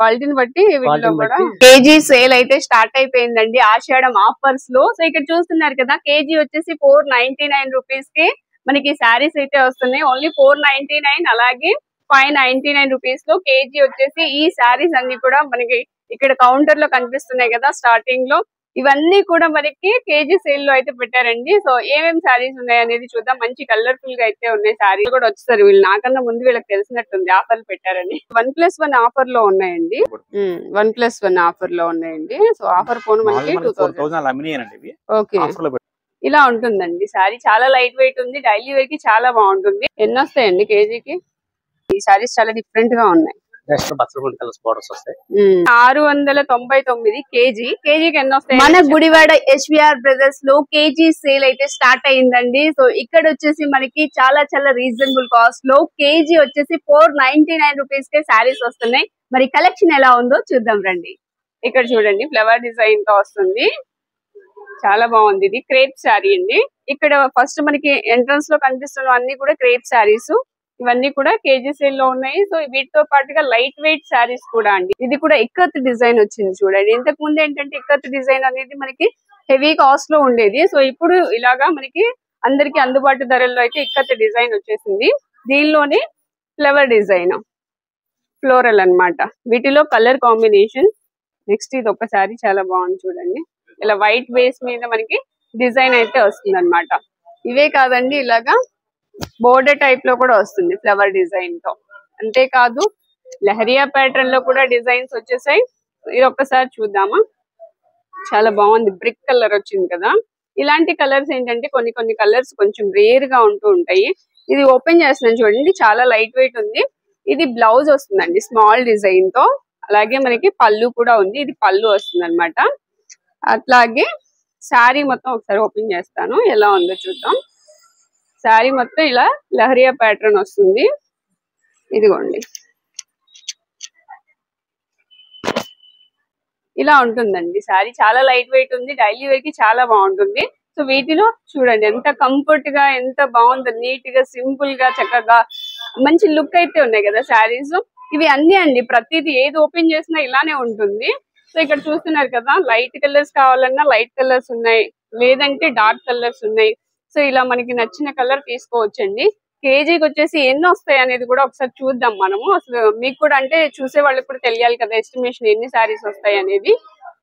క్వాలిటీని బట్టి వీటిలో కూడా కేజీ సేల్ అయితే స్టార్ట్ అయిపోయిందండి ఆషాఢం ఆఫర్స్ లో. సో ఇక్కడ చూస్తున్నారు కదా కేజీ వచ్చేసి 499 రూపీస్ కి మనకి శారీస్ అయితే వస్తున్నాయి. ఓన్లీ 499. అలాగే 599 రూపీస్ లో కేజీ వచ్చేసి ఈ శారీస్ అన్ని కూడా మనకి ఇక్కడ కౌంటర్ లో కనిపిస్తున్నాయి కదా స్టార్టింగ్ లో. ఇవన్నీ కూడా మనకి కేజీ సేల్ లో అయితే పెట్టారండి. సో ఏమేమి శారీస్ ఉన్నాయి అనేది చూద్దాం. మంచి కలర్ఫుల్ గా అయితే ఉన్నాయి శారీలు కూడా వచ్చేసారు. వీళ్ళు నాకన్నా ముందు వీళ్ళకి తెలిసినట్టుంది ఆఫర్లు పెట్టారని. 1+1 ఆఫర్ లో ఉన్నాయండి. 1+1 ఆఫర్ లో ఉన్నాయండి. సో ఆఫర్ పోను మనకి 2000. ఓకే, ఇలా ఉంటుందండి శారీ. చాలా లైట్ వెయిట్ ఉంది, డైలీ వేర్ కి చాలా బాగుంటుంది. ఎన్ని వస్తాయండి కేజీకి? ఈ శారీస్ చాలా డిఫరెంట్ గా ఉన్నాయి. 699 కేజీ. కేజీకి ఎన్ని వస్తాయి? మన గుడివాడ ఎస్విఆర్ బ్రదర్స్ లో కేజీ సేల్ అయితే స్టార్ట్ అయిందండి. సో ఇక్కడ వచ్చేసి మనకి చాలా చాలా రీజనబుల్ కాస్ట్ లో కేజీ వచ్చేసి 499 రూపీస్ కే శారీస్ వస్తున్నాయి. మరి కలెక్షన్ ఎలా ఉందో చూద్దాం రండి. ఇక్కడ చూడండి ఫ్లవర్ డిజైన్ తో వస్తుంది, చాలా బాగుంది. ఇది క్రేప్ శారీ అండి. ఇక్కడ ఫస్ట్ మనకి ఎంట్రన్స్ లో కనిపిస్తున్న అన్ని కూడా క్రేప్ శారీస్. ఇవన్నీ కూడా కేజీ సేల్ లో ఉన్నాయి. సో వీటితో పాటుగా లైట్ వెయిట్ శారీస్ కూడా అండి. ఇది కూడా ఇక్కత్ డిజైన్ వచ్చింది చూడండి. ఇంతకు ముందు ఏంటంటే ఇక్కత్ డిజైన్ అనేది మనకి హెవీ కాస్ట్ లో ఉండేది. సో ఇప్పుడు ఇలాగా మనకి అందరికి అందుబాటు ధరల్లో అయితే ఇక్కత్ డిజైన్ వచ్చేసింది. దీనిలోనే ఫ్లవర్ డిజైన్, ఫ్లోరల్ అన్నమాట. వీటిలో కలర్ కాంబినేషన్. నెక్స్ట్ ఇది ఒక శారీ చాలా బాగుంది చూడండి. ఇలా వైట్ బేస్ మీద మనకి డిజైన్ అయితే వస్తుంది అన్నమాట. ఇవే కాదండి, ఇలాగా బోర్డర్ టైప్ లో కూడా వస్తుంది ఫ్లవర్ డిజైన్ తో. అంతేకాదు లహరియా ప్యాటర్న్ లో కూడా డిజైన్స్ వచ్చేసాయి. ఇది ఒక్కసారి చూద్దామా, చాలా బాగుంది. బ్రిక్ కలర్ వచ్చింది కదా. ఇలాంటి కలర్స్ ఏంటంటే కొన్ని కొన్ని కలర్స్ కొంచెం రేర్ గా ఉంటూ ఉంటాయి. ఇది ఓపెన్ చేస్తున్నాను చూడండి, చాలా లైట్ వెయిట్ ఉంది. ఇది బ్లౌజ్ వస్తుందండి స్మాల్ డిజైన్ తో. అలాగే మనకి పళ్ళు కూడా ఉంది, ఇది పళ్ళు వస్తుంది అనమాట. అట్లాగే శారీ మొత్తం ఒకసారి ఓపెన్ చేస్తాను, ఎలా ఉందో చూద్దాం. శారీ మొత్తం ఇలా లహరియా ప్యాటర్న్ వస్తుంది. ఇదిగోండి, ఇలా ఉంటుందండి శారీ. చాలా లైట్ వెయిట్ ఉంది, డైలీ వేర్ కి చాలా బాగుంటుంది. సో వీటిలో చూడండి ఎంత కంఫర్ట్ గా, ఎంత బాగుందో, నీట్ గా, సింపుల్ గా, చక్కగా మంచి లుక్ అయితే ఉన్నాయి కదా శారీస్. ఇవి అన్ని అండి, ప్రతిదీ ఏది ఓపెన్ చేసినా ఇలానే ఉంటుంది. సో ఇక్కడ చూస్తున్నారు కదా, లైట్ కలర్స్ కావాలన్నా లైట్ కలర్స్ ఉన్నాయి, లేదంటే డార్క్ కలర్స్ ఉన్నాయి. సో ఇలా మనకి నచ్చిన కలర్ తీసుకోవచ్చండి. కేజీకి వచ్చేసి ఎన్ని వస్తాయి అనేది కూడా ఒకసారి చూద్దాం మనము. అసలు మీకు కూడా అంటే చూసే వాళ్ళకి కూడా తెలియాలి కదా ఎస్టిమేషన్ ఎన్ని శారీస్ వస్తాయి అనేది.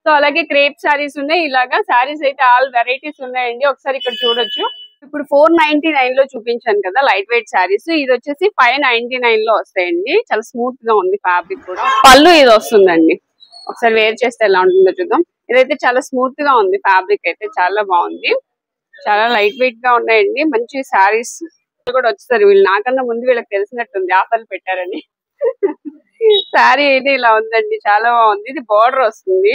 సో అలాగే క్రేప్ శారీస్ ఉన్నాయి. ఇలాగా శారీస్ అయితే ఆల్ వెరైటీస్ ఉన్నాయండి. ఒకసారి ఇక్కడ చూడొచ్చు. ఇప్పుడు 499 లో చూపించాను కదా లైట్ వెయిట్ శారీస్. ఇది వచ్చేసి 599 లో వస్తాయండి. చాలా స్మూత్ గా ఉంది ఫ్యాబ్రిక్ కూడా. పళ్ళు ఇది వస్తుందండి, ఒకసారి వేర్ చేస్తే ఎలా ఉంటుందో చూద్దాం. ఇదైతే చాలా స్మూత్ గా ఉంది, ఫ్యాబ్రిక్ అయితే చాలా బాగుంది. చాలా లైట్ వెయిట్ గా ఉన్నాయండి. మంచి శారీస్ కూడా వచ్చేసారు. వీళ్ళు నాకన్నా ముందు వీళ్ళకి తెలిసినట్టుంది ఆఫర్లు పెట్టారని. శారీ అయితే ఇలా ఉందండి, చాలా బాగుంది. ఇది బార్డర్ వస్తుంది,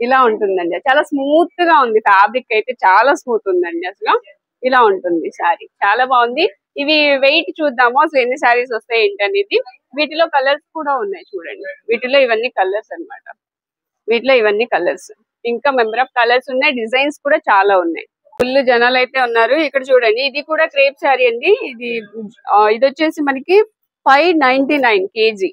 ఇలా ఉంటుందండి. చాలా స్మూత్ గా ఉంది, ఫ్యాబ్రిక్ అయితే చాలా స్మూత్ ఉందండి. అసలు ఇలా ఉంటుంది శారీ, చాలా బాగుంది. ఇవి వెయిట్ చూద్దాము అసలు ఎన్ని శారీస్ వస్తాయి ఏంటి అనేది. వీటిలో కలర్స్ కూడా ఉన్నాయి చూడండి. వీటిలో ఇవన్నీ కలర్స్ అన్నమాట. వీటిలో ఇవన్నీ కలర్స్, ఇంకా మెంబర్ ఆఫ్ కలర్స్ ఉన్నాయి. డిజైన్స్ కూడా చాలా ఉన్నాయి. ఫుల్ జనాలు అయితే ఉన్నారు. ఇక్కడ చూడండి, ఇది కూడా క్రేప్ శారీ అండి. ఇది వచ్చేసి మనకి 599 కేజీ.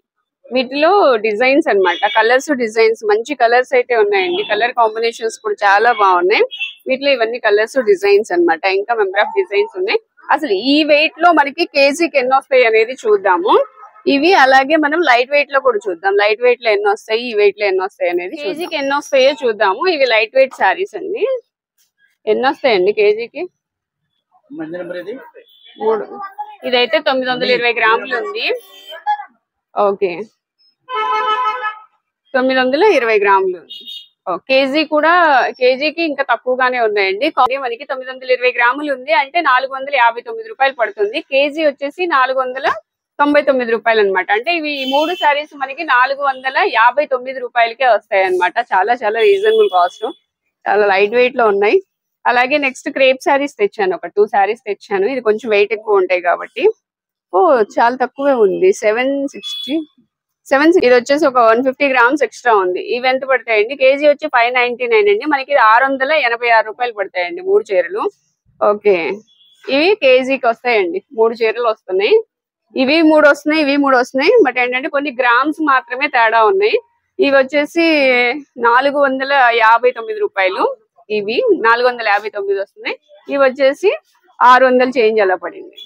వీటిలో డిజైన్స్ అన్నమాట, కలర్స్ డిజైన్స్, మంచి కలర్స్ అయితే ఉన్నాయండి. కలర్ కాంబినేషన్స్ కూడా చాలా బాగున్నాయి. వీటిలో ఇవన్నీ కలర్స్ డిజైన్స్ అన్నమాట. ఇంకా మెంబర్ ఆఫ్ డిజైన్స్ ఉన్నాయి. అసలు ఈ వెయిట్ లో మనకి కేజీకి ఎన్ని వస్తాయి అనేది చూద్దాము. ఇవి అలాగే మనం లైట్ వెయిట్ లో కూడా చూద్దాం. లైట్ వెయిట్ లో ఎన్ని వస్తాయి, ఈ వెయిట్ లో ఎన్ని వస్తాయి అనేది, కేజీకి ఎన్ని వస్తాయో చూద్దాము. ఇవి లైట్ వెయిట్ శారీస్ అండి. ఎన్ని వస్తాయండి కేజీకి? 3. ఇదైతే 920 గ్రాములు ఉంది. ఓకే, 920 గ్రాములు. కేజీ కూడా, కేజీకి ఇంకా తక్కువగానే ఉన్నాయండి. మనకి 920 గ్రాములు ఉంది అంటే 459 రూపాయలు పడుతుంది. కేజీ వచ్చేసి 499 రూపాయలు అనమాట. అంటే ఇవి 3 శారీస్ మనకి 459 రూపాయలకే వస్తాయి అనమాట. చాలా చాలా రీజనబుల్ కాస్ట్, చాలా లైట్ వెయిట్ లో ఉన్నాయి. అలాగే నెక్స్ట్ క్రేప్ శారీస్ తెచ్చాను, ఒక 2 శారీస్ తెచ్చాను. ఇది కొంచెం వెయిట్ ఎక్కువ ఉంటాయి కాబట్టి. చాలా తక్కువే ఉంది, 760. ఇది వచ్చేసి ఒక 150 గ్రామ్స్ ఎక్స్ట్రా ఉంది. ఇవి ఎంత పడతాయండి? కేజీ వచ్చి 599 అండి. మనకి 686 రూపాయలు పడతాయండి 3 చీరలు. ఓకే, ఇవి కేజీకి వస్తాయండి. 3 చీరలు వస్తున్నాయి. ఇవి 3 వస్తున్నాయి, ఇవి 3 వస్తున్నాయి. బట్ ఏంటంటే కొన్ని గ్రామ్స్ మాత్రమే తేడా ఉన్నాయి. ఇవి వచ్చేసి 459 రూపాయలు. ఇవి 459 వస్తున్నాయి. ఇవి వచ్చేసి 600 చేంజ్ అలా పడింది.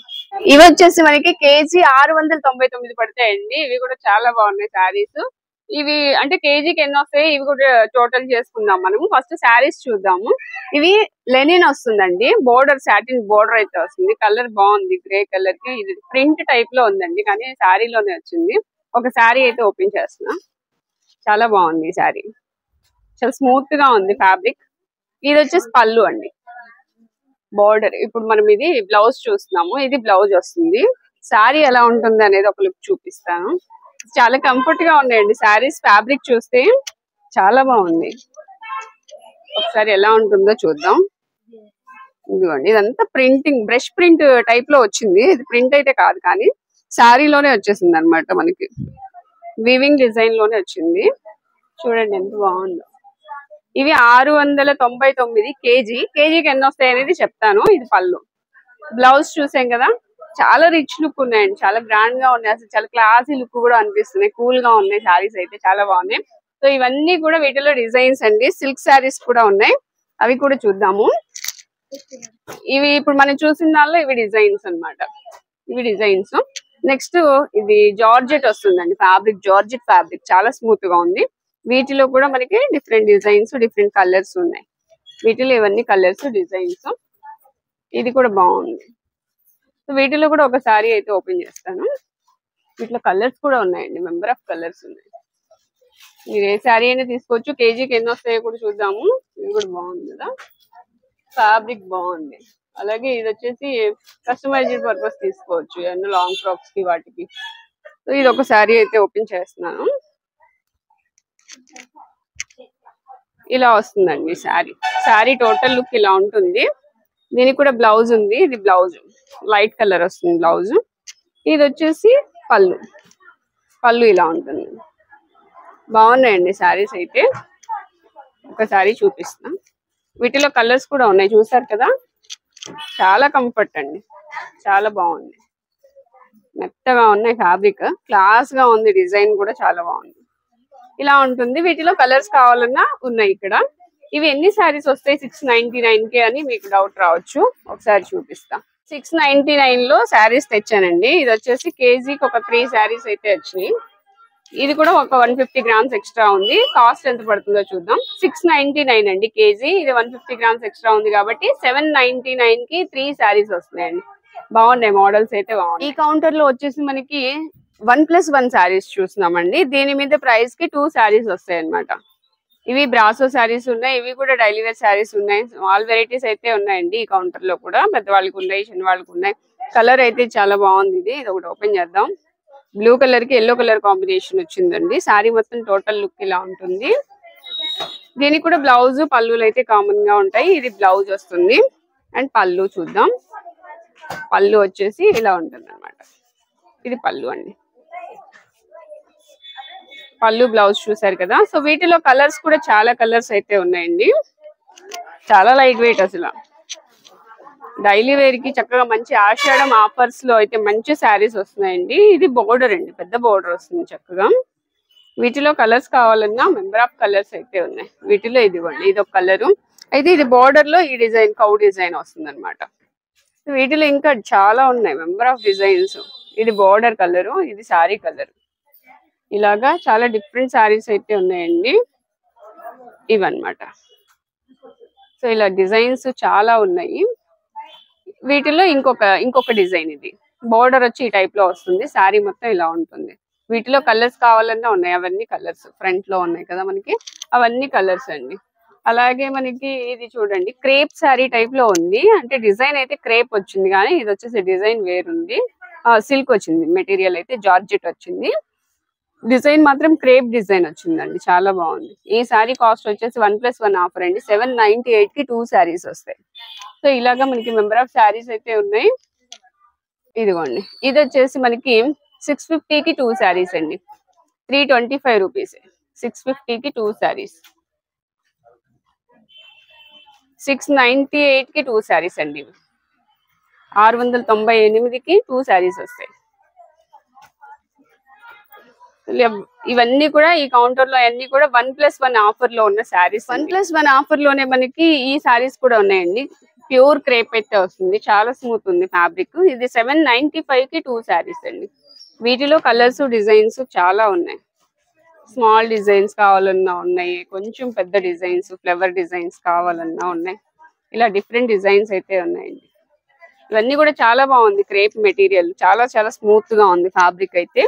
ఇవి వచ్చేసి మనకి కేజీ 699 పడతాయండి. ఇవి కూడా చాలా బాగున్నాయి శారీస్. ఇవి అంటే కేజీకి ఎన్ని వస్తాయి ఇవి కూడా టోటల్ చేసుకుందాం. మనము ఫస్ట్ శారీస్ చూద్దాము. ఇవి లెనిన్ వస్తుందండి. బోర్డర్ సాటిన్ బోర్డర్ అయితే వస్తుంది. కలర్ బాగుంది, గ్రే కలర్ కి. ఇది ప్రింట్ టైప్ లో ఉందండి, కానీ శారీలోనే వచ్చింది. ఒక శారీ అయితే ఓపెన్ చేస్తున్నా. చాలా బాగుంది ఈ శారీ, చాలా స్మూత్ గా ఉంది ఫ్యాబ్రిక్. ఇది వచ్చేసి పళ్ళు అండి, బోర్డర్. ఇప్పుడు మనం ఇది బ్లౌజ్ చూస్తున్నాము. ఇది బ్లౌజ్ వస్తుంది. శారీ ఎలా ఉంటుంది అనేది ఒక లుక్ చూపిస్తాను. చాలా కంఫర్ట్ గా ఉన్నాయండి శారీస్. ఫ్యాబ్రిక్ చూస్తే చాలా బాగుంది. ఒకసారి ఎలా ఉంటుందో చూద్దాం. ఇదిగోండి, ఇదంతా ప్రింటింగ్ బ్రష్ ప్రింట్ టైప్ లో వచ్చింది. ఇది ప్రింట్ అయితే కాదు, కానీ శారీలోనే వచ్చేసింది అనమాట. మనకి వీవింగ్ డిజైన్ లోనే వచ్చింది. చూడండి ఎంత బాగుందో. ఇవి 699 కేజీకి ఎన్ని వస్తాయి అనేది చెప్తాను. ఇది పళ్ళు. బ్లౌజ్ చూసాం కదా, చాలా రిచ్ లుక్ ఉన్నాయండి, చాలా గ్రాండ్ గా ఉన్నాయి. అసలు చాలా క్లాసీ లుక్ కూడా అనిపిస్తున్నాయి. కూల్ గా ఉన్నాయి శారీస్ అయితే, చాలా బాగున్నాయి. సో ఇవన్నీ కూడా వీటిలో డిజైన్స్ అండి. సిల్క్ శారీస్ కూడా ఉన్నాయి, అవి కూడా చూద్దాము. ఇవి ఇప్పుడు మనం చూసిన దానిలో ఇవి డిజైన్స్ అన్నమాట. ఇవి డిజైన్స్. నెక్స్ట్ ఇది జార్జెట్ వస్తుందండి. ఫ్యాబ్రిక్ జార్జెట్ ఫ్యాబ్రిక్, చాలా స్మూత్ గా ఉంది. వీటిలో కూడా మనకి డిఫరెంట్ డిజైన్స్, డిఫరెంట్ కలర్స్ ఉన్నాయి. వీటిలో ఇవన్నీ కలర్స్, డిజైన్స్. ఇది కూడా బాగుంది. సో వీటిలో కూడా ఒక సారీ అయితే ఓపెన్ చేస్తాను. వీటిలో కలర్స్ కూడా ఉన్నాయండి, మెంబర్ ఆఫ్ కలర్స్ ఉన్నాయి. మీరు ఏ శారీ అయినా తీసుకోవచ్చు. కేజీకి ఎన్ని వస్తాయో కూడా చూద్దాము. ఇది కూడా బాగుంది కదా, ఫ్యాబ్రిక్ బాగుంది. అలాగే ఇది వచ్చేసి కస్టమైజ్డ్ పర్పస్ తీసుకోవచ్చు, ఏమన్నా లాంగ్ ఫ్రాక్స్ కి వాటికి. సో ఇది ఒక శారీ అయితే ఓపెన్ చేస్తున్నాను. ఇలా వస్తుందండి శారీ. శారీ టోటల్ లుక్ ఇలా ఉంటుంది. దీనికి కూడా బ్లౌజ్ ఉంది. ఇది బ్లౌజ్ లైట్ కలర్ వస్తుంది బ్లౌజ్. ఇది వచ్చేసి పళ్ళు. పళ్ళు ఇలా ఉంటుంది. బాగున్నాయండి శారీస్ అయితే. ఒక శారీ చూపిస్తున్నా. వీటిలో కలర్స్ కూడా ఉన్నాయి, చూసారు కదా. చాలా కంఫర్ట్ అండి, చాలా బాగుంది. మెత్తగా ఉన్నాయి ఫ్యాబ్రిక్, క్లాస్ గా ఉంది. డిజైన్ కూడా చాలా బాగుంది. ఇలా ఉంటుంది. వీటిలో కలర్స్ కావాలన్నా ఉన్నాయి ఇక్కడ. ఇవి ఎన్ని శారీస్ వస్తాయి 699 అని మీకు డౌట్ రావచ్చు. ఒకసారి చూపిస్తా. 699 లో శారీస్ తెచ్చానండి. ఇది వచ్చేసి కేజీకి ఒక 3 శారీస్ అయితే వచ్చినాయి. ఇది కూడా ఒక 150 గ్రామ్స్ ఎక్స్ట్రా ఉంది. కాస్ట్ ఎంత పడుతుందో చూద్దాం. 699 అండి కేజీ. ఇది 150 గ్రామ్స్ ఎక్స్ట్రా ఉంది కాబట్టి 799 కి 3 శారీస్ వస్తున్నాయండి. బాగున్నాయి, మోడల్స్ అయితే బాగున్నాయి. ఈ కౌంటర్ లో వచ్చేసి మనకి 1+1 శారీస్ చూస్తున్నామండి. దీని మీద ప్రైస్ కి 2 శారీస్ వస్తాయి అనమాట. ఇవి బ్రాసో శారీస్ ఉన్నాయి. ఇవి కూడా డైలీ వేర్ శారీస్ ఉన్నాయి. ఆల్ వెరైటీస్ అయితే ఉన్నాయండి ఈ కౌంటర్ లో కూడా. పెద్దవాళ్ళకి ఉన్నాయి, చిన్న వాళ్ళకి ఉన్నాయి. కలర్ అయితే చాలా బాగుంది. ఇది ఒకటి ఓపెన్ చేద్దాం. బ్లూ కలర్ కి ఎల్లో కలర్ కాంబినేషన్ వచ్చిందండి. శారీ మొత్తం టోటల్ లుక్ ఇలా ఉంటుంది. దీనికి కూడా బ్లౌజ్, పళ్ళులు అయితే కామన్ గా ఉంటాయి. ఇది బ్లౌజ్ వస్తుంది అండ్ పళ్ళు చూద్దాం. పళ్ళు వచ్చేసి ఇలా ఉంటుంది అనమాట. ఇది పళ్ళు అండి. పళ్ళు బ్లౌజ్ చూసారు కదా. సో వీటిలో కలర్స్ కూడా చాలా కలర్స్ అయితే ఉన్నాయండి. చాలా లైట్ వెయిట్. అసలు డైలీ వేర్ కి చక్కగా మంచి ఆషాఢం ఆఫర్స్ లో అయితే మంచి శారీస్ వస్తున్నాయండి. ఇది బోర్డర్ అండి, పెద్ద బోర్డర్ వస్తుంది చక్కగా. వీటిలో కలర్స్ కావాలన్నా మెంబర్ ఆఫ్ కలర్స్ అయితే ఉన్నాయి. వీటిలో ఇదిగోండి, ఇది ఒక కలరు అయితే. ఇది బోర్డర్ లో ఈ డిజైన్ కౌ డిజైన్ వస్తుంది అనమాట. వీటిలో ఇంకా చాలా ఉన్నాయి, మెంబర్ ఆఫ్ డిజైన్స్. ఇది బోర్డర్ కలరు, ఇది శారీ కలర్. ఇలాగా చాలా డిఫరెంట్ శారీస్ అయితే ఉన్నాయండి ఇవన్నమాట. సో ఇలా డిజైన్స్ చాలా ఉన్నాయి. వీటిలో ఇంకొక డిజైన్. ఇది బోర్డర్ వచ్చి ఈ టైప్ లో వస్తుంది. శారీ మొత్తం ఇలా ఉంటుంది. వీటిలో కలర్స్ కావాలన్నా ఉన్నాయి. అవన్నీ కలర్స్ ఫ్రంట్ లో ఉన్నాయి కదా మనకి, అవన్నీ కలర్స్ అండి. అలాగే మనకి ఇది చూడండి, క్రేప్ శారీ టైప్ లో ఉంది. అంటే డిజైన్ అయితే క్రేప్ వచ్చింది, కానీ ఇది వచ్చేసి డిజైన్ వేరుంది. సిల్క్ వచ్చింది, మెటీరియల్ అయితే జార్జెట్ వచ్చింది. డిజైన్ మాత్రం క్రేప్ డిజైన్ వచ్చిందండి, చాలా బాగుంది. ఈ శారీ కాస్ట్ వచ్చేసి 1+1 ఆఫర్ అండి. 798 కి 2 శారీస్ వస్తాయి. సో ఇలాగా మనకి మెంబర్ ఆఫ్ శారీస్ అయితే ఉన్నాయి. ఇదిగోండి, ఇది వచ్చేసి మనకి 650 కి 2 శారీస్ అండి. 325 రూపీస్. 650 కి 2 శారీస్. 698 కి 2 శారీస్ అండి. 698 కి 2 శారీస్ వస్తాయి. ఇవన్నీ కూడా ఈ కౌంటర్ లో అన్ని కూడా 1+1 ఆఫర్ లో ఉన్న శారీస్. 1+1 ఆఫర్ లోనే మనకి ఈ శారీస్ కూడా ఉన్నాయండి. ప్యూర్ క్రేప్ అయితే వస్తుంది, చాలా స్మూత్ ఉంది ఫ్యాబ్రిక్. ఇది 795 కి 2 శారీస్ అండి. వీటిలో కలర్స్ డిజైన్స్ చాలా ఉన్నాయి. స్మాల్ డిజైన్స్ కావాలన్నా ఉన్నాయి, కొంచెం పెద్ద డిజైన్స్ ఫ్లవర్ డిజైన్స్ కావాలన్నా ఉన్నాయి. ఇలా డిఫరెంట్ డిజైన్స్ అయితే ఉన్నాయండి. ఇవన్నీ కూడా చాలా బాగుంది. క్రేప్ మెటీరియల్ చాలా చాలా స్మూత్ గా ఉంది ఫ్యాబ్రిక్ అయితే.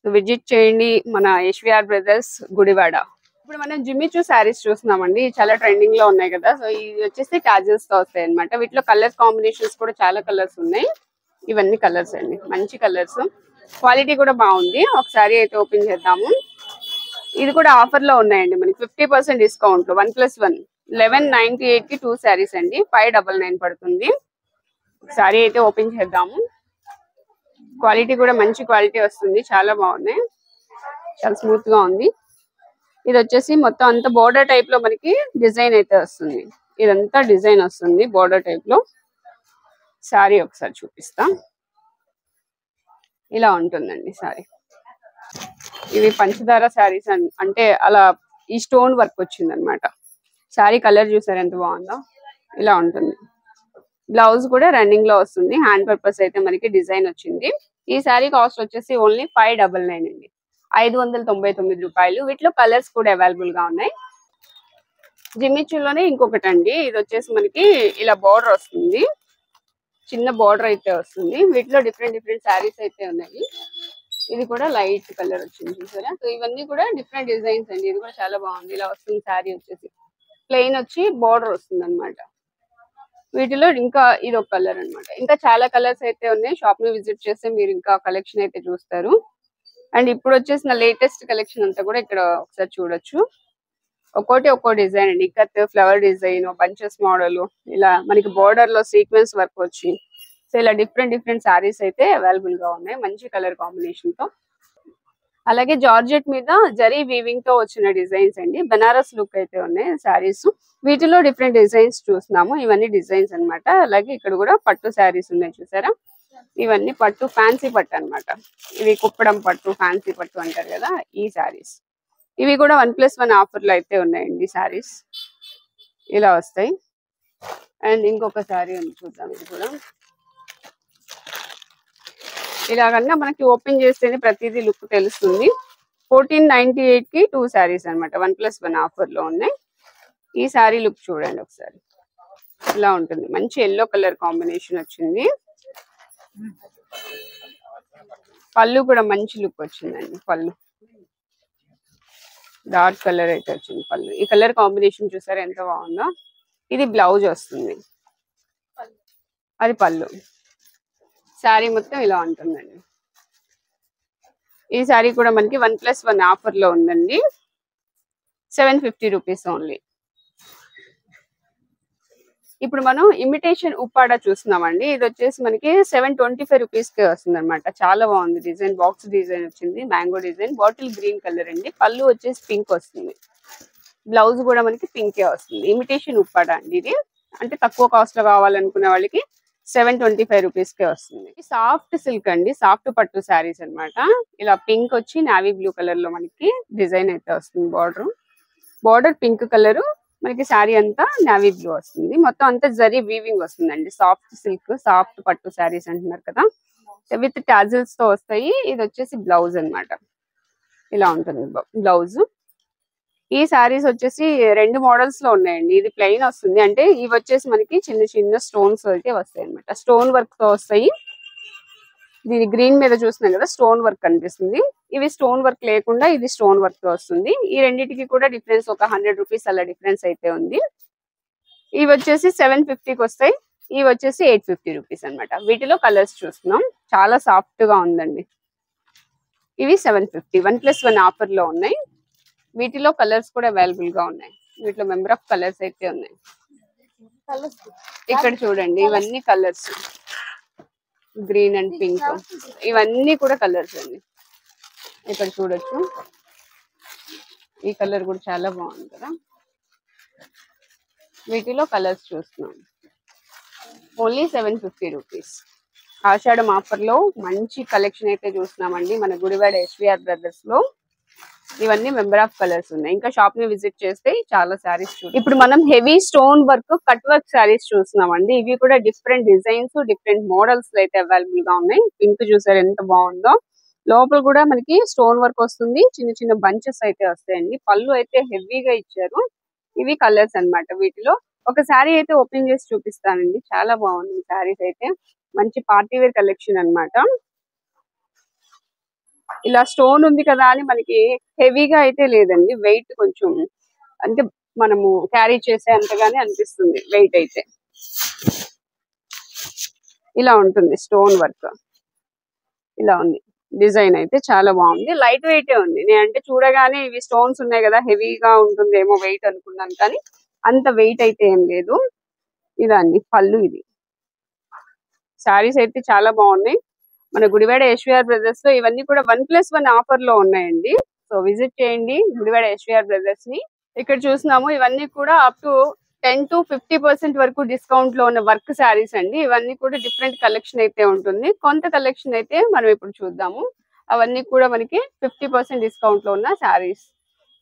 విజిట్ చేయండి మన యశ్విఆర్ బ్రదర్స్ గుడివాడ. ఇప్పుడు మనం జిమ్మిచూ శారీస్ చూస్తున్నామండి, చాలా ట్రెండింగ్ లో ఉన్నాయి కదా. సో ఇది వచ్చేసి టాజిల్స్ తో వస్తాయి అనమాట. వీటిలో కలర్ కాంబినేషన్స్ కూడా చాలా కలర్స్ ఉన్నాయి. ఇవన్నీ కలర్స్ అండి, మంచి కలర్స్, క్వాలిటీ కూడా బాగుంది. ఒకసారి అయితే ఓపెన్ చేద్దాము. ఇది కూడా ఆఫర్ లో ఉన్నాయండి మనకి 50% డిస్కౌంట్. 1+1 1198 కి 2 శారీస్ అండి. 599 పడుతుంది. సారీ అయితే ఓపెన్ చేద్దాము. క్వాలిటీ కూడా మంచి క్వాలిటీ వస్తుంది, చాలా బాగున్నాయి, చాలా స్మూత్ గా ఉంది. ఇది వచ్చేసి మొత్తం అంతా బోర్డర్ టైప్ లో మనకి డిజైన్ అయితే వస్తుంది. ఇదంతా డిజైన్ వస్తుంది బోర్డర్ టైప్ లో. సారీ ఒకసారి చూపిస్తా. ఇలా ఉంటుందండి సారీ. ఇవి పంచదార శారీస్ అంటే అలా ఈ స్టోన్ వర్క్ వచ్చింది అనమాట. సారీ కలర్ చూసారు ఎంత బాగుందో. ఇలా ఉంటుంది. బ్లౌజ్ కూడా రన్నింగ్ లో వస్తుంది. హ్యాండ్ పర్పస్ అయితే మనకి డిజైన్ వచ్చింది. ఈ శారీ కాస్ట్ వచ్చేసి ఓన్లీ 599 అండి, 599 రూపాయలు. వీటిలో కలర్స్ కూడా అవైలబుల్ గా ఉన్నాయి. జిమ్మిచూలోనే ఇంకొకటి అండి, ఇది వచ్చేసి మనకి ఇలా బార్డర్ వస్తుంది, చిన్న బార్డర్ అయితే వస్తుంది. వీటిలో డిఫరెంట్ డిఫరెంట్ శారీస్ అయితే ఉన్నాయి. ఇది కూడా లైట్ కలర్ వచ్చింది చూసారా. సో ఇవన్నీ కూడా డిఫరెంట్ డిజైన్స్ అండి. ఇది కూడా చాలా బాగుంది. ఇలా వస్తుంది శారీ వచ్చేసి ప్లెయిన్ వచ్చి బార్డర్ వస్తుంది అనమాట. వీటిలో ఇంకా ఇది ఒక కలర్ అన్నమాట. ఇంకా చాలా కలర్స్ అయితే ఉన్నాయి. షాప్ ని విజిట్ చేస్తే మీరు ఇంకా కలెక్షన్ అయితే చూస్తారు. అండ్ ఇప్పుడు వచ్చేసిన లేటెస్ట్ కలెక్షన్ అంతా కూడా ఇక్కడ ఒకసారి చూడొచ్చు. ఒక్కో డిజైన్ అండి. Ikat flower design, bunches model, ఇలా మనకి బోర్డర్ లో సీక్వెన్స్ వర్క్ వచ్చి, సో ఇలా డిఫరెంట్ డిఫరెంట్ సారీస్ అయితే అవైలబుల్ గా ఉన్నాయి మంచి కలర్ కాంబినేషన్ తో. అలాగే జార్జెట్ మీద జరీ వీవింగ్ తో వచ్చిన డిజైన్స్ అండి. బనారస్ లుక్ అయితే ఉన్నాయి సారీస్. వీటిలో డిఫరెంట్ డిజైన్స్ చూస్తున్నాము. ఇవన్నీ డిజైన్స్ అన్నమాట. అలాగే ఇక్కడ కూడా పట్టు శారీస్ ఉన్నాయి చూసారా. ఇవన్నీ పట్టు, ఫ్యాన్సీ పట్టు అన్నమాట. ఇవి కుప్పడం పట్టు, ఫ్యాన్సీ పట్టు అంటారు కదా, ఈ శారీస్. ఇవి కూడా 1+1 ఆఫర్ లో అయితే ఉన్నాయండి శారీస్. ఇలా వస్తాయి. అండ్ ఇంకొక శారీ ఉంది చూద్దాం. ఇది కూడా ఇలాగన్నా మనకి ఓపెన్ చేస్తేనే ప్రతిదీ లుక్ తెలుస్తుంది. 1498 కి 2 శారీస్ అనమాట. 1+1 ఆఫర్ లో ఉన్నాయి. ఈ శారీ లుక్ చూడండి ఒకసారి. ఇలా ఉంటుంది. మంచి ఎల్లో కలర్ కాంబినేషన్ వచ్చింది. పళ్ళు కూడా మంచి లుక్ వచ్చిందండి. పళ్ళు డార్క్ కలర్ అయితే వచ్చింది పళ్ళు. ఈ కలర్ కాంబినేషన్ చూసారా ఎంత బాగుందో. ఇది బ్లౌజ్ వస్తుంది, అది పళ్ళు. శారీ మొత్తం ఇలా ఉంటుందండి. ఈ శారీ కూడా మనకి 1+1 ఆఫర్ లో ఉందండి. 750 రూపీస్ ఓన్లీ. ఇప్పుడు మనం ఇమిటేషన్ ఉప్పాడ చూస్తున్నామండి. ఇది వచ్చేసి మనకి 725 రూపీస్ కి వస్తుంది అనమాట. చాలా బాగుంది డిజైన్. బాక్స్ డిజైన్ వచ్చింది, mango design, bottle green colour అండి. పళ్ళు వచ్చేసి పింక్ వస్తుంది, బ్లౌజ్ కూడా మనకి పింకే వస్తుంది. ఇమిటేషన్ ఉప్పాడ అండి ఇది. అంటే తక్కువ కాస్ట్ లో కావాలనుకునే వాళ్ళకి 725 రూపీస్ కే వస్తుంది. సాఫ్ట్ సిల్క్ అండి, సాఫ్ట్ పట్టు శారీస్ అన్నమాట. ఇలా పింక్ వచ్చి నావీ బ్లూ కలర్ లో మనకి డిజైన్ అయితే వస్తుంది. బార్డర్ పింక్ కలర్, మనకి శారీ అంతా నావీ బ్లూ వస్తుంది. మొత్తం అంతా జరీ వీవింగ్ వస్తుందండి. సాఫ్ట్ సిల్క్, సాఫ్ట్ పట్టు శారీస్ అంటున్నారు కదా, విత్ టాజిల్స్ తో వస్తాయి. ఇది వచ్చేసి బ్లౌజ్ అన్నమాట. ఇలా ఉంటుంది బ్లౌజ్. ఈ శారీస్ వచ్చేసి 2 మోడల్స్ లో ఉన్నాయండి. ఇది ప్లెయిన్ వస్తుంది, అంటే ఇవి వచ్చేసి మనకి చిన్న చిన్న స్టోన్స్ అయితే వస్తాయి అనమాట. స్టోన్ వర్క్ తో వస్తాయి. దీని గ్రీన్ మీద చూస్తున్నాం కదా, స్టోన్ వర్క్ కనిపిస్తుంది. ఇవి స్టోన్ వర్క్ లేకుండా ఇది స్టోన్ వర్క్ తో వస్తుంది. ఈ రెండింటికి కూడా డిఫరెన్స్ ఒక 100 రూపీస్ అలా డిఫరెన్స్ అయితే ఉంది. ఇవి వచ్చేసి 750కి వస్తాయి. ఇవి వచ్చేసి 850 రూపీస్ అనమాట. వీటిలో కలర్స్ చూస్తున్నాం. చాలా సాఫ్ట్ గా ఉందండి. ఇవి 750, 1+1 ఆఫర్ లో ఉన్నాయి. వీటిలో కలర్స్ కూడా అవైలబుల్ గా ఉన్నాయి. వీటిలో మెంబర్ ఆఫ్ కలర్స్ అయితే ఉన్నాయి. ఇక్కడ చూడండి, ఇవన్నీ కలర్స్, గ్రీన్ అండ్ పింక్, ఇవన్నీ కూడా కలర్స్ అండి. ఇక్కడ చూడొచ్చు. ఈ కలర్ కూడా చాలా బాగుంది కదా. వీటిలో కలర్స్ చూస్తున్నాం. Only 750 rupees. ఆషాఢం ఆఫర్ లో మంచి కలెక్షన్ అయితే చూస్తున్నామండి మన గుడివాడ ఎస్విఆర్ బ్రదర్స్ లో. ఇవన్నీ మెంబర్ ఆఫ్ కలర్స్ ఉన్నాయి. ఇంకా షాప్ ని విజిట్ చేస్తే చాలా శారీస్ ఇప్పుడు మనం heavy stone work cut work saris చూస్తున్నామండి. ఇవి కూడా డిఫరెంట్ డిజైన్స్ డిఫరెంట్ మోడల్స్ అయితే అవైలబుల్ గా ఉన్నాయి. పింక్ చూసారు ఎంత బాగుందో. లోపల కూడా మనకి స్టోన్ వర్క్ వస్తుంది. చిన్న చిన్న బంచెస్ అయితే వస్తాయండి. పళ్ళు అయితే హెవీగా ఇచ్చారు. ఇవి కలర్స్ అన్నమాట. వీటిలో ఒక శారీ అయితే ఓపెన్ చేసి చూపిస్తానండి. చాలా బాగుంది శారీస్ అయితే. మంచి పార్టీ వేర్ కలెక్షన్ అన్నమాట. ఇలా స్టోన్ ఉంది కదా అని మనకి హెవీగా అయితే లేదండి. వెయిట్ కొంచెం అంటే మనము క్యారీ చేసే అంతగానే అనిపిస్తుంది వెయిట్ అయితే. ఇలా ఉంటుంది స్టోన్ వర్క్. ఇలా ఉంది డిజైన్ అయితే చాలా బాగుంది. లైట్ వెయిట్ ఉంది. నేనంటే చూడగానే ఇవి స్టోన్స్ ఉన్నాయి కదా హెవీగా ఉంటుందేమో వెయిట్ అనుకున్నాను, కానీ అంత వెయిట్ అయితే ఏం లేదు. ఇలా అండి పళ్ళు. ఇది శారీస్ అయితే చాలా బాగున్నాయి. మన గుడివాడ ఎస్విఆర్ బ్రదర్స్ లో ఇవన్నీ కూడా 1+1 ఆఫర్ లో ఉన్నాయండి. సో విజిట్ చేయండి గుడివాడ ఎస్విఆర్ బ్రదర్స్ ని. ఇక్కడ చూస్తున్నాము ఇవన్నీ కూడా అప్ టు 10 to 50% వరకు డిస్కౌంట్ లో ఉన్న వర్క్ శారీస్ అండి. ఇవన్నీ కూడా డిఫరెంట్ కలెక్షన్ అయితే ఉంటుంది. కొంత కలెక్షన్ అయితే మనం ఇప్పుడు చూద్దాము. అవన్నీ కూడా మనకి 50% డిస్కౌంట్ లో ఉన్న శారీస్.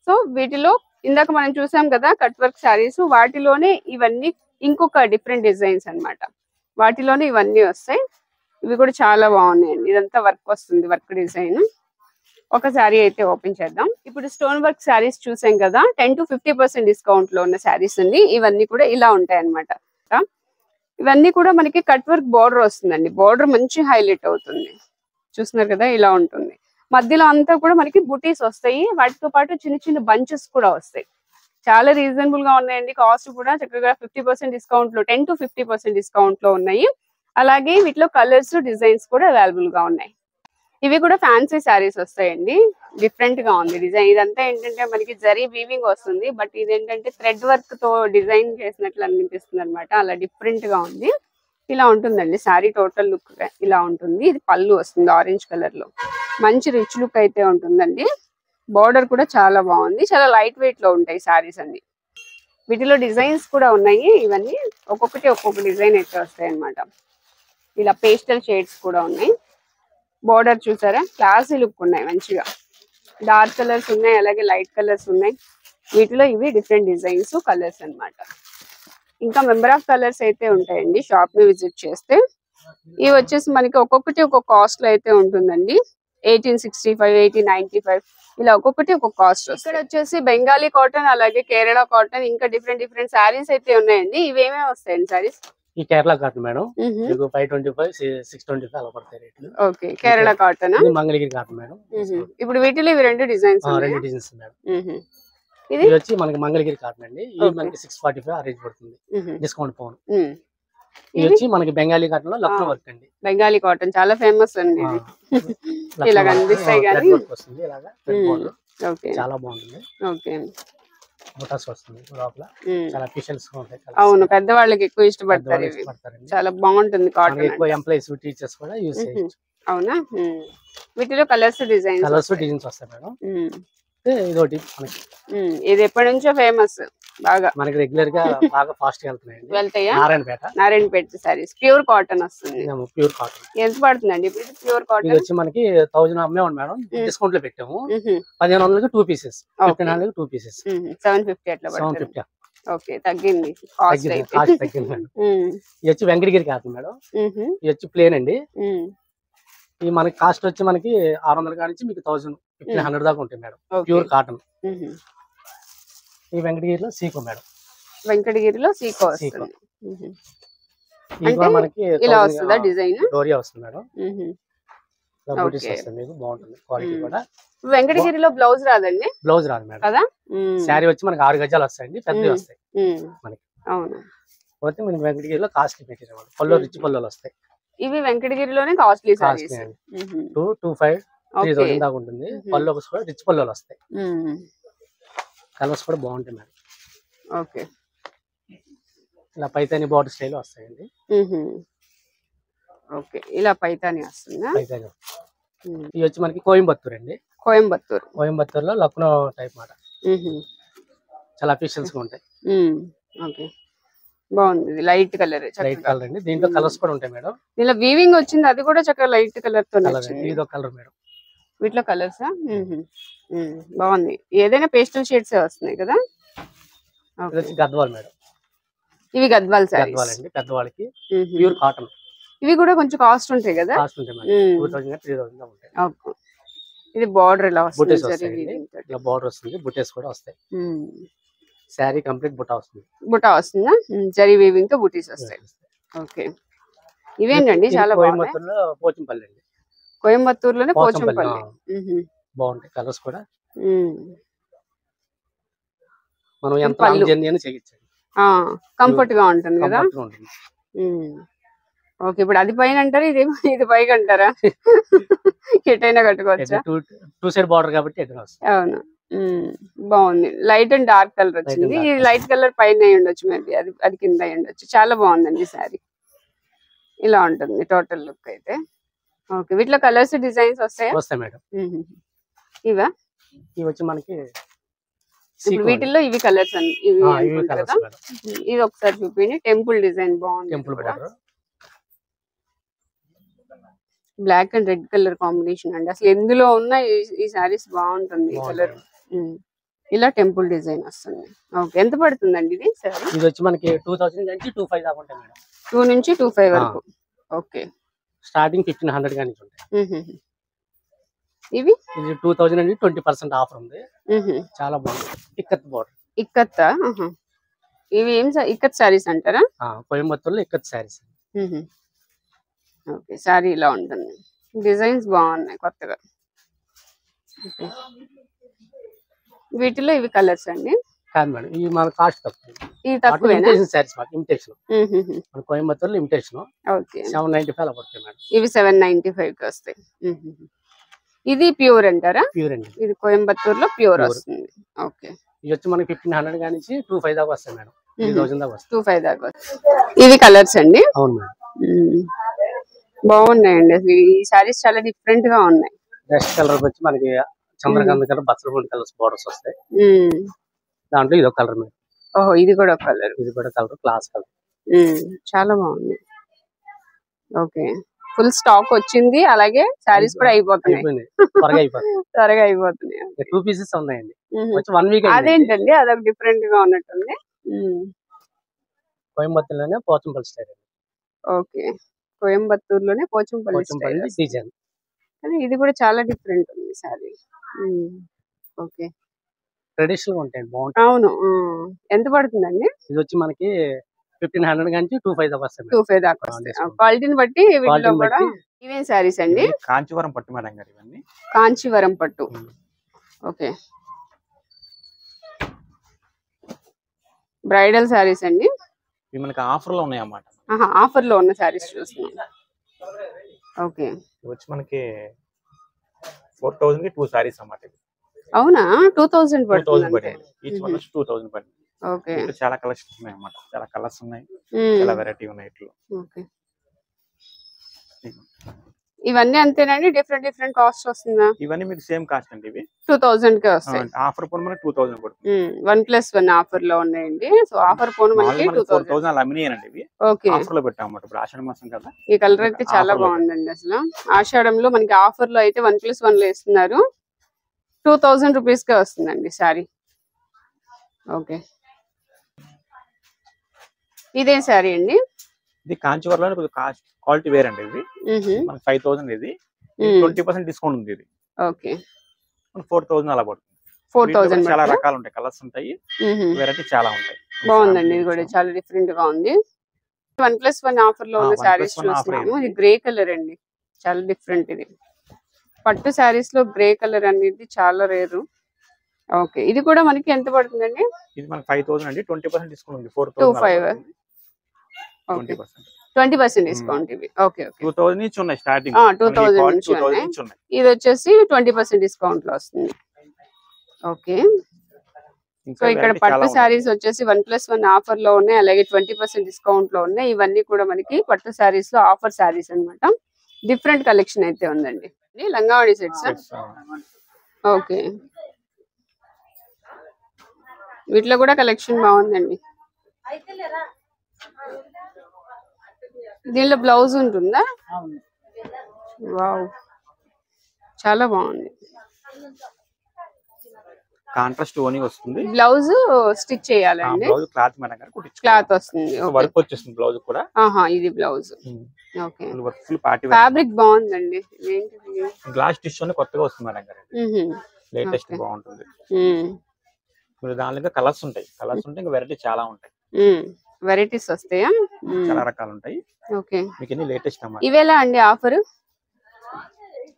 సో వీటిలో ఇందాక మనం చూసాం కదా కట్ వర్క్ శారీస్, వాటిలోనే ఇవన్నీ ఇంకొక డిఫరెంట్ డిజైన్స్ అన్నమాట. వాటిలోనే ఇవన్నీ వస్తాయి. ఇవి కూడా చాలా బాగున్నాయండి. ఇదంతా వర్క్ వస్తుంది, వర్క్ డిజైన్. ఒక శారీ అయితే ఓపెన్ చేద్దాం. ఇప్పుడు స్టోన్ వర్క్ శారీస్ చూసాం కదా, 10 to 50% డిస్కౌంట్ లో ఉన్న శారీస్ అండి. ఇవన్నీ కూడా ఇలా ఉంటాయి అన్నమాట. ఇవన్నీ కూడా మనకి కట్ వర్క్ బోర్డర్ వస్తుందండి. బోర్డర్ మంచి హైలైట్ అవుతుంది. చూస్తున్నారు కదా ఇలా ఉంటుంది. మధ్యలో అంతా కూడా మనకి బుటీస్ వస్తాయి. వాటితో పాటు చిన్న చిన్న బంచెస్ కూడా వస్తాయి. చాలా రీజనబుల్ గా ఉన్నాయండి. కాస్ట్ కూడా చక్కగా 50% డిస్కౌంట్ లో 10 to 50% డిస్కౌంట్ లో ఉన్నాయి. అలాగే వీటిలో కలర్స్ డిజైన్స్ కూడా అవైలబుల్ గా ఉన్నాయి. ఇవి కూడా ఫ్యాన్సీ శారీస్ వస్తాయండి. డిఫరెంట్ గా ఉంది డిజైన్. ఇదంతా ఏంటంటే మనకి జరీ వీవింగ్ వస్తుంది. బట్ ఇదేంటంటే థ్రెడ్ వర్క్ తో డిజైన్ చేసినట్లు అనిపిస్తుంది అనమాట. అలా డిఫరెంట్ గా ఉంది. ఇలా ఉంటుందండి శారీ టోటల్ లుక్ ఇలా ఉంటుంది. ఇది పళ్ళు వస్తుంది ఆరెంజ్ కలర్ లో. మంచి రిచ్ లుక్ అయితే ఉంటుందండి. బార్డర్ కూడా చాలా బాగుంది. చాలా లైట్ వెయిట్ లో ఉంటాయి శారీస్ అన్ని. వీటిలో డిజైన్స్ కూడా ఉన్నాయి. ఇవన్నీ ఒక్కొక్కటి ఒక్కొక్క డిజైన్ అయితే వస్తాయి అన్నమాట. ఇలా పేస్టల్ షేడ్స్ కూడా ఉన్నాయి. బోర్డర్ చూసారా క్లాసీ లుక్ ఉన్నాయి. మంచిగా డార్క్ కలర్స్ ఉన్నాయి, అలాగే లైట్ కలర్స్ ఉన్నాయి. వీటిలో ఇవి డిఫరెంట్ డిజైన్స్ కలర్స్ అన్నమాట. ఇంకా మెంబర్ ఆఫ్ కలర్స్ అయితే ఉంటాయండి షాప్ ని విజిట్ చేస్తే. ఇవి వచ్చేసి మనకి ఒక్కొక్కటి ఒక్కొక్క కాస్ట్ లో అయితే ఉంటుందండి. 1865, 1895 ఇలా ఒక్కొక్కటి ఒక్కొక్క కాస్ట్. ఇక్కడ వచ్చేసి బెంగాలీ కాటన్, అలాగే కేరళ కాటన్, ఇంకా డిఫరెంట్ డిఫరెంట్ శారీస్ అయితే ఉన్నాయండి. ఇవేమేమి వస్తాయండి శారీస్? ఈ కేరళ కాటన్ మేడం, 525, 625 అలా పడతాయి రేట్లు. Okay, Kerala cotton, Mangalagiri cotton madam. ఇప్పుడు వీటిలో ఇవి రెండు డిజైన్స్ మేడం. ఇది వచ్చి మనకి మంగళగిరి కాటన్ అండి. ఇది మనకి 645 ఆ రేంజ్ పడుతుంది డిస్కౌంట్ పోను. ఇది వచ్చి మనకి బెంగాలీ కాటన్ లో లక్నో వర్క్ అండి. బెంగాలీ కాటన్ చాలా ఫేమస్ అండి. ఇలా కనిపిస్తాయి కానీ చాలా బాగుంటుంది. ఓకే, బుటాస్ వస్తుంది లోపల. చాలా ఫిషల్స్ ఉంటాయి. అవును, పెద్దవాళ్ళకి ఎక్కువ ఇష్టపడతారు. చాలా బాగుంటుంది కాటన్. ఎక్కువ ఎంప్లాయీస్ టీచర్స్ కూడా యూస్ చేయొచ్చు. అవునా? వీటిలో కలర్స్ డిజైన్స్ వస్తాయి మేడం. ఇదొకటి మనకి ఇది ఎప్పటి నుంచో ఫేమస్. బాగా మనకి రెగ్యులర్ గా బాగా ఫాస్ట్ గా వెళ్తాయా? నారాయణపేట సారీస్ ప్యూర్ కాటన్ వస్తుంది. ప్యూర్ కాటన్ ఎంత పడుతుందండి ఇప్పుడు ప్యూర్ కాటన్? ఇది వచ్చి మనకి 1000 అమ్మేవాడు మేడం. డిస్కౌంట్ లో పెట్టాము. 1500కి 2 పీసెస్, 1500కి 2 పీసెస్, 750 అట్లా. 750. ఓకే, తగ్గింది కాస్ట్ తగ్గింది మేడం. ఇది వచ్చి వెంకటగిరి కాటన్ మేడం. ఇది వచ్చి ప్లేన్ అండి. ఈ మనకి కాస్ట్ వచ్చి మనకి 600 కాడ నుంచి మీకు 1000, 1500 దాకా ఉంటాయి మేడం. Pure cotton. ఈ వెంకటగిరిలో సీకో మేడం. వెంకటగిరిలో సీకో మనకి ఇలా వస్తుందా డిజైన్? డోరియా వస్తుంది మేడం. బాగుంటుంది క్వాలిటీ కూడా. వెంకటగిరిలో బ్లౌజ్ రాదండి? బ్లౌజ్ రాదు మేడం కదా. శారీ వచ్చి మనకి 6 గజాలు వస్తాయండి, పెద్దవి వస్తాయి మనకి. అవును, పోతే మనకి వెంకటగిరిలో కాస్ట్లీ మెటీరియల్ పళ్ళు, రిచ్ పళ్ళు వస్తాయి. ఇవి వెంకటగిరిలోనే కాస్ట్లీ సారీస్. 225, 3000 దాకా ఉంటుంది. పళ్ళు కూడా రిచ్ పళ్ళు వస్తాయి. కలర్స్ కూడా బాగుంటాయి మేడం. ఓకే, ఇలా పైతాని బార్డర్ స్టైల్ వస్తాయండి. ఓకే, ఇలా పైతాని వస్తుందా? పైతాని. ఇది వచ్చి మనకి కోయంబత్తూర్ అండి. కోయంబత్తూర్ లో లక్నో టైప్ మాట. చాలా అఫీషియల్స్ గా ఉంటాయి. ఓకే, బాగుంది, లైట్ కలర్. లైట్ కలర్ అండి. దీంట్లో కలర్స్ కూడా ఉంటాయి మేడం. ఇలా వీవింగ్ వచ్చింది, అది కూడా చక్కగా లైట్ కలర్ తో వచ్చింది. ఇదో కలర్ మేడం. వీటిలో కలర్సా? బాగుంది. ఏదైనా పేస్టల్ షేడ్స్ వస్తున్నాయి కదా. గద్వాల్ మేడం. ఇవి గద్వాల్ సారీస్ అండి. గద్వాల్కి ప్యూర్ కాటన్. ఇవి కూడా కొంచెం కాస్ట్ ఉంటాయి కదా. కాస్ట్ ఉంటాయి మేడం. 2000 3000 ఉంటాయి. ఓకే. ఇది బార్డర్ ఇలా వస్తుంది. ఇలా బార్డర్ వస్తుంది, బుట్టేస్ కూడా వస్తాయి. శారీ కంప్లీట్ బుట్టా వస్తుంది. బుట్టా వస్తుందా? జరీ వీవింగ్ తో బుటీస్ వస్తాయి. ఓకే. ఇవేంటండి చాలా బాగున్నాయి. పోచంపల్లి అండి. కోయంబత్తూరులోనే పోచంపల్లి. బాగుంటాయి కలర్స్ కూడా. మనం ఎంత లాంగ్ జర్నీ అయినా చేయొచ్చు. కంఫర్ట్ గా ఉంటుంది కదా. ఓకే. ఇప్పుడు అది పైన అంటారా, ఇది పైకి అంటారా? ఎటైనా కట్టుకోవచ్చా? టూ సైడ్ బార్డర్ కాబట్టి ఎటైనా వస్తుంది. అవును. బాగుంది. లైట్ అండ్ డార్క్ కలర్ వచ్చింది. ఈ లైట్ కలర్ పైన అయి ఉండొచ్చు, మేబీ అది కింద అయి ఉండొచ్చు. చాలా బాగుందండి శారీ. ఇలా ఉంటుంది టోటల్ లుక్ అయితే. ఓకే. వీటిలో కలర్స్ డిజైన్స్ వస్తాయి మేడం. ఇవా? ఇవి వచ్చి మనకి వీటిల్లో ఇవి కలర్స్ అన్ని కదా. ఇది ఒకసారి చూపిండి. టెంపుల్ డిజైన్ బాగుంది. Temple border, black and red colour combination అండి. అసలు ఎందులో ఉన్న ఈ సారీస్ బాగుంటుంది కలర్. ఇలా టెంపుల్ డిజైన్ వస్తుంది. ఓకే. ఎంత పడుతుందండి ఇది సారీ? ఇది వచ్చి మనకి 2000 నుంచి 2500 దాకా ఉంటాయి మేడం. 2 నుంచి 25 వరకు. ఓకే. స్టార్టింగ్ 1500 గాని ఉంటాయి. ఇవి ఇది 2000 అండి. 20% ఆఫర్ ఉంది. చాలా బాగుంది. ఇక్కత్ బార్డర్. ఇక్కత్తా? ఇవి ఏం ఇక్కత్ సారీస్ అంటారా? కోయంబత్తూరులో ఇక్కత్ సారీస్. ఓకే. సారీ ఇలా ఉంటుంది. డిజైన్స్ బాగున్నాయి కొత్తగా. వీటిలో ఇవి కలర్స్ అండి? కాదు మేడం, ఇవి మన కాస్ట్ తక్కువ. ఇవి తక్కువేనా? ఇమిటేషన్. మన కోయంబత్తూరులో ఇమిటేషన్. ఓకే. 795 అలా పడతాయి మేడం. ఇవి 795 కి వస్తాయి. ఇది ప్యూర్ అంటారా? ప్యూర్ అండి. ఇది కోయంబత్తూరులో ప్యూర్ వస్తుంది. ఓకే. ఇది వచ్చి మనకి 1500 గాని నుంచి 2500 దాకా వస్తాయి మేడం. 3000 దాకా వస్తాయి. 2500 దాకా వస్తాయి. ఇవి కలర్స్ అండి? అవును మేడం. బాగున్నాయండి. అసలు ఈ సారీస్ చాలా డిఫరెంట్ గా ఉన్నాయి. నెక్స్ట్ కలర్ వచ్చి మనకి చంద్రకాంత్ కలర్, బచ్చలపూడి కలర్స్ బోర్డర్స్ వస్తాయి. దాంట్లో ఇది ఒక కలర్ మేడం. ఓహో, ఇది కూడా ఒక కలర్. ఇది కూడా కలర్ క్లాస్ కలర్. చాలా బాగుంది. ఓకే. ఫుల్ స్టాక్ వచ్చింది. అలాగే సారీస్ కూడా అయిపోతున్నాయి. త్వరగా అయిపోతున్నాయి. 2 పీసెస్ ఉన్నాయండి. 1 వీక్. అదేంటండి, అదొక డిఫరెంట్ గా ఉన్నట్టుంది. కోయంబత్తూరులోనే పోచంపల్లి స్టైల్. ఓకే. కోయంబత్తూరులోనే పోచంపల్లి డిజైన్. కానీ ఇది కూడా చాలా డిఫరెంట్ ఉంది సారీ. ఓకే. ట్రెడిషనల్ ఉంటాయి, బాగుంటాయి. అవును. ఎంత పడుతుందండి? ఇది వచ్చి మనకి 1500 నుంచి 2500 దాకా వస్తాయి. 2500 దాకా వస్తాయి. క్వాలిటీని బట్టి వీటిలో కూడా. ఇవేం సారీస్ అండి? కాంచీవరం పట్టు మేడం గారు. ఇవన్నీ కాంచీవరం పట్టు. ఓకే. బ్రైడల్ సారీస్ అండి. ఇవి మనకి ఆఫర్ లో ఉన్నాయి అన్నమాట. ఆఫర్ లో ఉన్న సారీస్ చూస్తున్నాం. ఓకే. వచ్చి మనకి 4000 కి 2 సారీస్ అన్నమాట. అవునా? 2000 పడుతుంది. ఈచ్ వన్ 2000 పడుతుంది. ఓకే. చాలా కలెక్షన్స్ ఉన్నాయి అన్నమాట. చాలా కలర్స్ ఉన్నాయి, చాలా వెరైటీ ఉన్నాయి ఇట్లా. ఓకే. ఇవన్నీ అంతేనండి? డిఫరెంట్ కాస్ట్ వస్తుందా? ఇవన్నీ మీకు సేమ్ కాస్ట్ అండి. ఇవి 2000 కే వస్తాయి. ఆఫర్ పోను మనకి 2000 పడుతుంది. 1+1 ఆఫర్ లో ఉన్నాయండి. సో ఆఫర్ పోను మనకి 4000 అలా అమ్మినాయండి ఇవి. ఓకే. ఆఫర్ లో పెట్టాం అన్నమాట. ఇప్పుడు ఆషాఢ మాసం కదా. ఈ కలర్ అయితే చాలా బాగుందండి. అసలు ఆషాఢంలో మనకి ఆఫర్ లో అయితే 1+1 లో ఇస్తున్నారు. 2000 రూపీస్ కే వస్తుందండి సారీ. ఓకే. ఇదే సారీ అండి? ఇది కాంచీవరంలో కొంచెం క్వాలిటీ వేర్ అండి. ఇది మనకి 5000. ఇది 20% డిస్కౌంట్ ఉంది. ఇది ఓకే. 4000 అలా పడుతుంది. 4000. చాలా రకాలు ఉంటాయి, కలర్స్ ఉంటాయి, వెరైటీ చాలా ఉంటాయి. బాగుందండి. ఇది కూడా చాలా డిఫరెంట్ గా ఉంది. 1+1 ఆఫర్ లో ఉన్న సారీస్ చూస్తున్నాము. ఇది గ్రే కలర్ అండి. చాలా డిఫరెంట్. ఇది పట్టు సారీస్ లో గ్రే కలర్ అనేది చాలా రేరు. ఓకే. ఇది కూడా మనకి ఎంత పడుతుందండి? ఇది మనకి 5000 అండి. 20% డిస్కౌంట్ ఉంది. 4000. 20% డిస్కౌంట్ ఇవి. ఓకే. 2000 నుంచి ఉన్నాయి స్టార్టింగ్. 2000 నుంచి ఉన్నాయి. ఇది వచ్చేసి 20% డిస్కౌంట్ లో వస్తుంది. ఓకే. సో ఇక్కడ పట్టు సారీస్ వచ్చేసి 1+1 ఆఫర్ లో ఉన్నాయి, అలాగే 20% డిస్కౌంట్ లో ఉన్నాయి. ఇవన్నీ కూడా మనకి పట్టు సారీస్ లో ఆఫర్ సారీస్ అన్నమాట. డిఫరెంట్ కలెక్షన్ అయితే ఉందండి. లంగావణి సెట్స్. ఓకే. వీటిలో కూడా కలెక్షన్ బాగుందండి. దీనిలో బ్లౌజ్ ఉంటుందా? వావ్, చాలా బాగుంది. కాంట్రాస్ట్ ఓనీ వస్తుంది. బ్లౌజ్ స్టిచ్ చేయాలండి? బ్లౌజ్ క్లాత్ మేడం గారు క్లాత్ వస్తుంది, వర్క్ వచ్చేస్తుంది బ్లౌజ్ కూడా. ఇది blouse. Okay, full party fabric బాగుందండి. గ్లాస్ టిష్యూ కొత్తగా వస్తుంది మేడం గారు, లేటెస్ట్ బాగుంటుంది. మీరు దానిలో కలర్స్ ఉంటాయి, ఇంకా వెరైటీ చాలా ఉంటాయి. వెరైటీస్ వస్తాయా? చాలా రకాలు ఉంటాయి. ఓకే, మీకు లేటెస్ట్ అన్నమాట. ఇవేలా అండి ఆఫర్?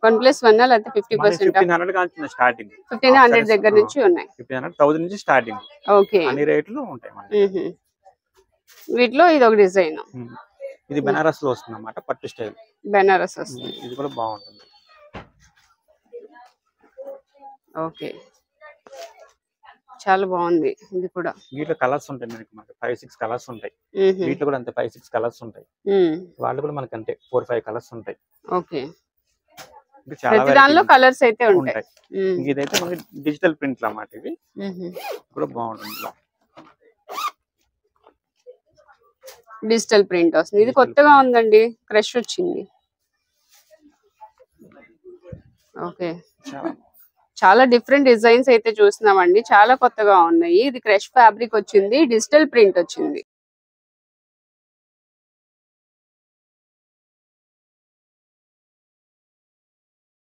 1+1 లేకపోతే 50%? 1500 కాంచి స్టార్టింగ్, 1500 దగ్గర నుంచి ఉన్నాయి. 1500 1000 నుంచి స్టార్టింగ్. ఓకే, అన్ని రేట్లు ఉంటాయి మనకి. వీటిలో ఇది ఒక డిజైన్. ఇది బెనారస్ లో వస్తుంది అన్నమాట, పట్టు స్టైల్ బెనారస్ వస్తుంది. ఇది కూడా బాగుంటుంది. ఓకే, చాలా బాగుంది. ఇది కూడా వీటిలో కలర్స్ ఉంటాయి మనకి 5-6 కలర్స్ ఉంటాయి. వీటిలో కూడా అంతే 5-6 కలర్స్ ఉంటాయి. వాళ్ళు కూడా మనకి అంతే 4-5 కలర్స్ ఉంటాయి. ఓకే, ప్రతి దానిలో కలర్స్ అయితే ఉంటాయి. ఇదైతే మనకి డిజిటల్ ప్రింట్ అన్నమాట. ఇవి కూడా బాగుంటుంది, డిజిటల్ ప్రింట్ వస్తుంది. ఇది కొత్తగా ఉందండి, క్రష్ వచ్చింది. ఓకే, చాలా డిఫరెంట్ డిజైన్స్ అయితే చూస్తున్నామండి, చాలా కొత్తగా ఉన్నాయి. ఇది క్రష్ ఫ్యాబ్రిక్ వచ్చింది, డిజిటల్ ప్రింట్ వచ్చింది.